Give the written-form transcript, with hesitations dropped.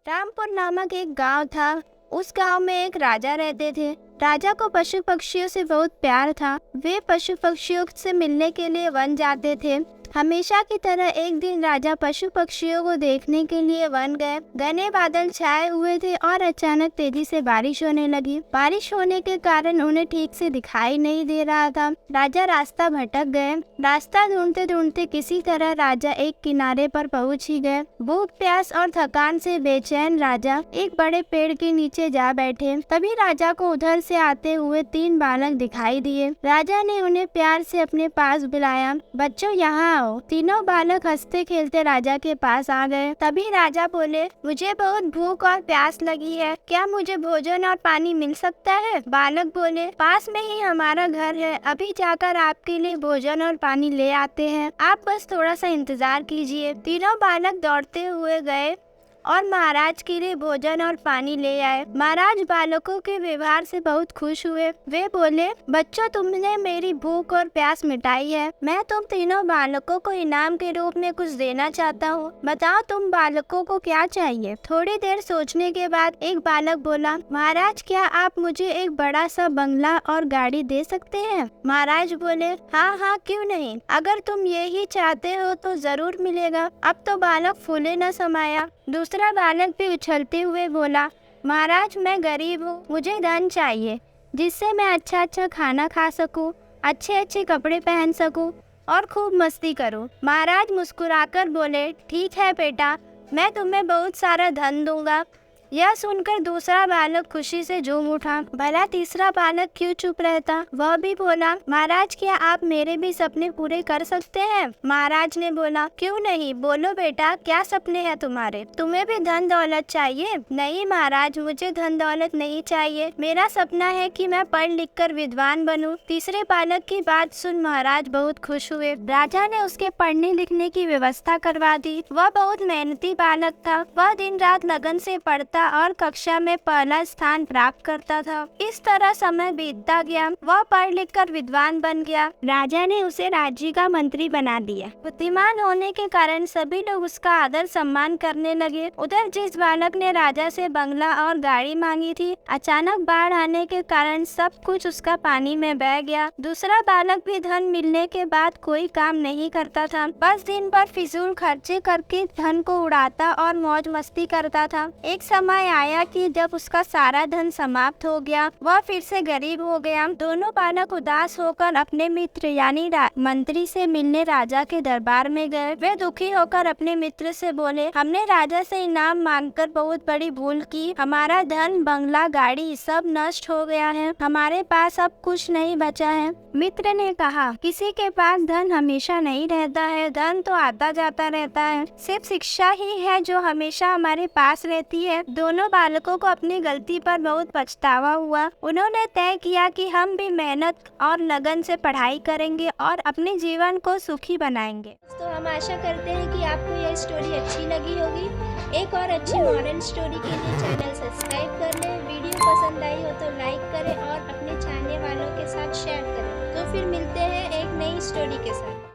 रामपुर नामक एक गांव था। उस गांव में एक राजा रहते थे। राजा को पशु पक्षियों से बहुत प्यार था। वे पशु पक्षियों से मिलने के लिए वन जाते थे। हमेशा की तरह एक दिन राजा पशु पक्षियों को देखने के लिए वन गए। घने बादल छाए हुए थे और अचानक तेजी से बारिश होने लगी। बारिश होने के कारण उन्हें ठीक से दिखाई नहीं दे रहा था। राजा रास्ता भटक गए। रास्ता ढूंढते ढूंढते किसी तरह राजा एक किनारे पर पहुंच ही गए। भूख प्यास और थकान से बेचैन राजा एक बड़े पेड़ के नीचे जा बैठे। तभी राजा को उधर से आते हुए 3 बालक दिखाई दिए। राजा ने उन्हें प्यार से अपने पास बुलाया। बच्चों, यहाँ आओ। तीनों बालक हंसते खेलते राजा के पास आ गए। तभी राजा बोले, मुझे बहुत भूख और प्यास लगी है, क्या मुझे भोजन और पानी मिल सकता है? बालक बोले, पास में ही हमारा घर है, अभी जाकर आपके लिए भोजन और पानी ले आते हैं, आप बस थोड़ा सा इंतजार कीजिए। तीनों बालक दौड़ते हुए गए और महाराज के लिए भोजन और पानी ले आए। महाराज बालकों के व्यवहार से बहुत खुश हुए। वे बोले, बच्चों, तुमने मेरी भूख और प्यास मिटाई है। मैं तुम तीनों बालकों को इनाम के रूप में कुछ देना चाहता हूँ। बताओ, तुम बालकों को क्या चाहिए? थोड़ी देर सोचने के बाद एक बालक बोला, महाराज, क्या आप मुझे एक बड़ा सा बंगला और गाड़ी दे सकते हैं? महाराज बोले, हाँ हाँ, क्यों नहीं, अगर तुम यही चाहते हो तो जरूर मिलेगा। अब तो बालक फूले न समाया। दूसरा बालक भी उछलते हुए बोला, महाराज, मैं गरीब हूँ, मुझे धन चाहिए जिससे मैं अच्छा खाना खा सकूँ, अच्छे कपड़े पहन सकूँ और खूब मस्ती करूँ। महाराज मुस्कुराकर बोले, ठीक है बेटा, मैं तुम्हें बहुत सारा धन दूंगा। यह सुनकर दूसरा बालक खुशी से झूम उठा। भला तीसरा बालक क्यों चुप रहता? वह भी बोला, महाराज, क्या आप मेरे भी सपने पूरे कर सकते हैं? महाराज ने बोला, क्यों नहीं, बोलो बेटा, क्या सपने हैं तुम्हारे? तुम्हें भी धन दौलत चाहिए? नहीं महाराज, मुझे धन दौलत नहीं चाहिए, मेरा सपना है कि मैं पढ़ लिख कर विद्वान बनूं। तीसरे बालक की बात सुन महाराज बहुत खुश हुए। राजा ने उसके पढ़ने लिखने की व्यवस्था करवा दी। वह बहुत मेहनती बालक था। वह दिन रात लगन से पढ़ता और कक्षा में पहला स्थान प्राप्त करता था। इस तरह समय बीतता गया। वह पढ़ लिख कर विद्वान बन गया। राजा ने उसे राज्य का मंत्री बना दिया। बुद्धिमान होने के कारण सभी लोग उसका आदर सम्मान करने लगे। उधर जिस बालक ने राजा से बंगला और गाड़ी मांगी थी, अचानक बाढ़ आने के कारण सब कुछ उसका पानी में बह गया। दूसरा बालक भी धन मिलने के बाद कोई काम नहीं करता था, बस दिन भर फिजूल खर्चे करके धन को उड़ाता और मौज मस्ती करता था। एक समय आया कि जब उसका सारा धन समाप्त हो गया, वह फिर से गरीब हो गया। दोनों बालक उदास होकर अपने मित्र यानी मंत्री से मिलने राजा के दरबार में गए। वे दुखी होकर अपने मित्र से बोले, हमने राजा से इनाम मांगकर बहुत बड़ी भूल की। हमारा धन, बंगला, गाड़ी सब नष्ट हो गया है। हमारे पास अब कुछ नहीं बचा है। मित्र ने कहा, किसी के पास धन हमेशा नहीं रहता है, धन तो आता जाता रहता है। सिर्फ शिक्षा ही है जो हमेशा हमारे पास रहती है। दोनों बालकों को अपनी गलती पर बहुत पछतावा हुआ। उन्होंने तय किया कि हम भी मेहनत और लगन से पढ़ाई करेंगे और अपने जीवन को सुखी बनाएंगे। तो हम आशा करते हैं कि आपको यह स्टोरी अच्छी लगी होगी। एक और अच्छी मॉडर्न स्टोरी के लिए चैनल सब्सक्राइब कर लें। वीडियो पसंद आई हो तो लाइक करें और अपने चाहने वालों के साथ शेयर करें। तो फिर मिलते हैं एक नई स्टोरी के साथ।